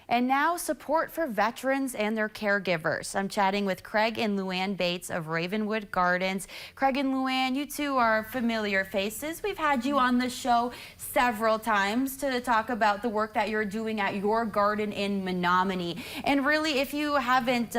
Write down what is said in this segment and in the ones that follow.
And now support for veterans and their caregivers. I'm chatting with Craig and Luann Bates of Ravenwood Gardens. Craig and Luann, you two are familiar faces. We've had you on the show several times to talk about the work that you're doing at your garden in Menominee. And really, if you haven't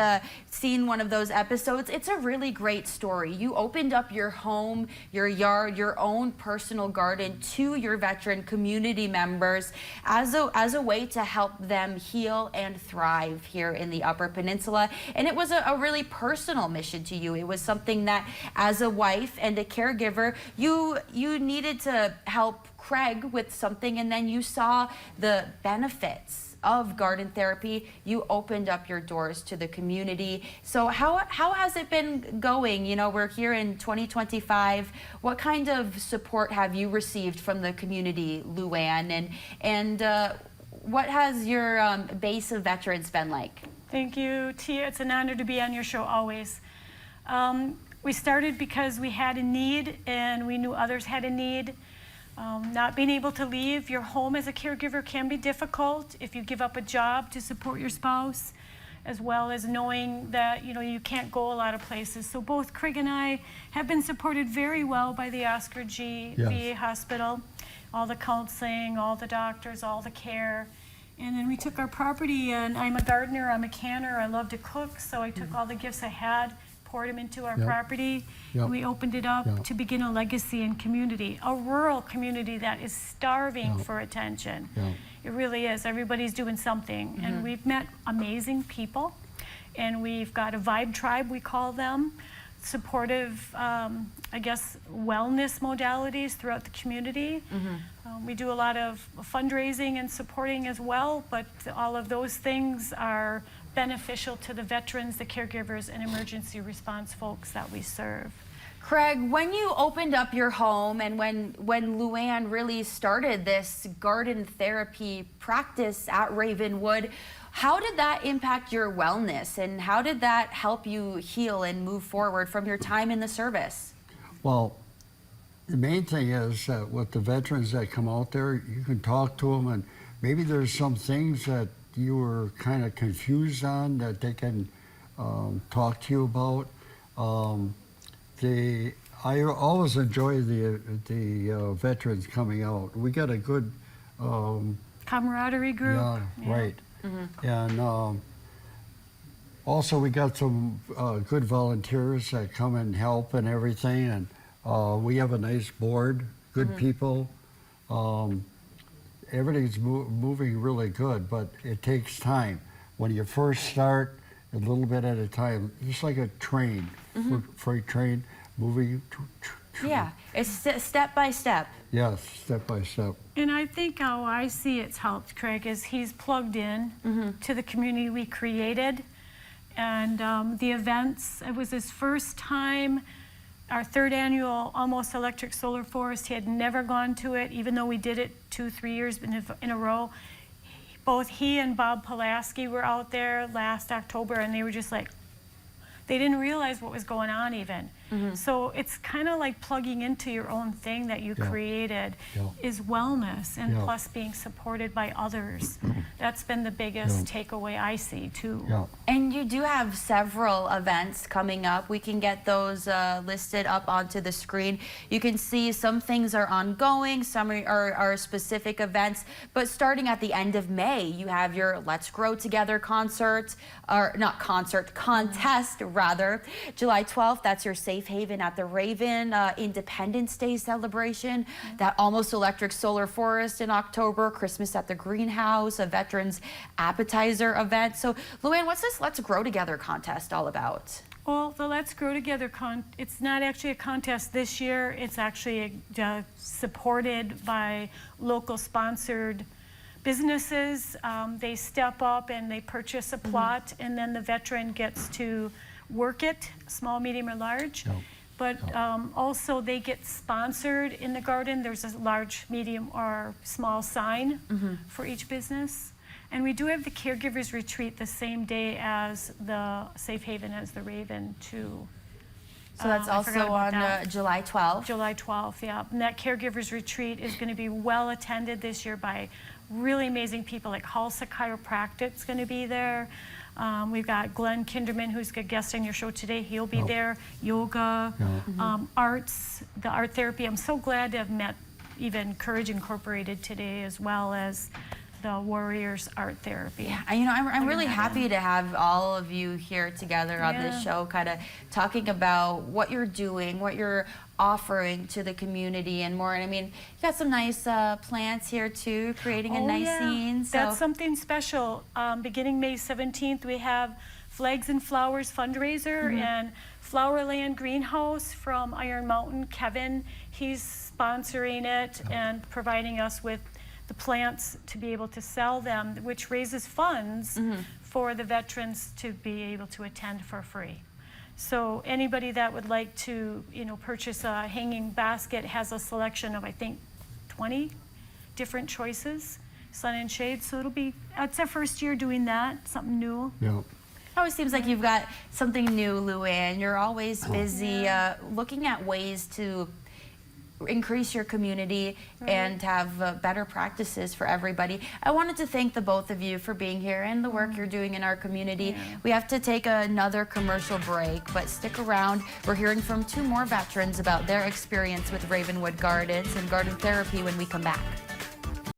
seen one of those episodes, it's a really great story. You opened up your home, your yard, your own personal garden to your veteran community members as a way to help them heal and thrive here in the Upper Peninsula. And it was a really personal mission to you. It was something that, as a wife and a caregiver, you needed to help Craig with something, and then you saw the benefits of garden therapy. You opened up your doors to the community. So how has it been going? You know, we're here in 2025. What kind of support have you received from the community, Luann? And what has your base of veterans been like? Thank you, Tia. It's an honor to be on your show always. We started because we had a need and we knew others had a need. Not being able to leave your home as a caregiver can be difficult if you give up a job to support your spouse, as well as knowing that you can't go a lot of places. So both Craig and I have been supported very well by the Oscar G. VA Hospital, all the counseling, all the doctors, all the care. And then we took our property, and I'm a gardener, I'm a canner, I love to cook, so I took all the gifts I had, poured them into our property, and we opened it up to begin a legacy and community, a rural community that is starving for attention. It really is. Everybody's doing something, and we've met amazing people, and we've got a vibe tribe, we call them, supportive, I guess, wellness modalities throughout the community. We do a lot of fundraising and supporting as well, but all of those things are beneficial to the veterans, the caregivers, and emergency response folks that we serve. Craig, when you opened up your home and when Luann really started this garden therapy practice at Ravenwood, how did that impact your wellness, and how did that help you heal and move forward from your time in the service? Well, the main thing is that with the veterans that come out there, you can talk to them, and maybe there's some things that you were kind of confused on that they can talk to you about. I always enjoy the veterans coming out. We got a good camaraderie group. Yeah, right. And also we got some good volunteers that come and help and everything, and we have a nice board, good people. Everything's moving really good, but it takes time. When you first start, a little bit at a time, just like a train, freight train, moving. Yeah, it's step by step. Yes, step by step. And I think how I see it's helped Craig is he's plugged in to the community we created, and the events. It was his first time, our third annual Almost Electric Solar Forest. He had never gone to it, even though we did it 2-3 years in a row. Both he and Bob Pulaski were out there last October, and they were just like, they didn't realize what was going on even. So it's kind of like plugging into your own thing that you created is wellness, and plus being supported by others. That's been the biggest takeaway I see too. And you do have several events coming up. We can get those listed up onto the screen. You can see some things are ongoing, some are specific events, but starting at the end of May, you have your Let's Grow Together concert, or not concert, contest rather. July 12th, that's your Safe Haven at the Raven Independence Day celebration, that Almost Electric Solar Forest in October, Christmas at the Greenhouse, a Veterans Appetizer event. So Luann, what's this Let's Grow Together contest all about? Well, the Let's Grow Together it's not actually a contest this year. It's actually supported by local sponsored businesses. They step up and they purchase a plot, and then the veteran gets to work it, small, medium, or large. But also they get sponsored in the garden. There's a large, medium, or small sign for each business. And we do have the caregivers retreat the same day as the Safe Haven, as the Raven too. So that's also on July 12th? July 12th, yeah. And that caregivers retreat is going to be well attended this year by really amazing people like Halsa Chiropractic's going to be there. We've got Glenn Kinderman, who's a guest on your show today. He'll be there. Yoga, arts, the art therapy. I'm so glad to have met even Courage Incorporated today, as well as the Warriors Art Therapy. Yeah, I'm really happy to have all of you here together on this show, kind of talking about what you're doing, what you're offering to the community and more. And I mean, you got some nice plants here too, creating a nice scene. So that's something special. Beginning May 17th, we have Flags and Flowers fundraiser and Flowerland Greenhouse from Iron Mountain. Kevin, he's sponsoring it and providing us with the plants to be able to sell them, which raises funds for the veterans to be able to attend for free. So anybody that would like to, purchase a hanging basket has a selection of, I think, 20 different choices, sun and shade. So it's our first year doing that, something new. Yeah. it always seems like you've got something new, Luann. You're always busy looking at ways to increase your community and have better practices for everybody. I wanted to thank the both of you for being here and the work you're doing in our community. We have to take another commercial break, but stick around. We're hearing from two more veterans about their experience with Ravenwood Gardens and garden therapy when we come back.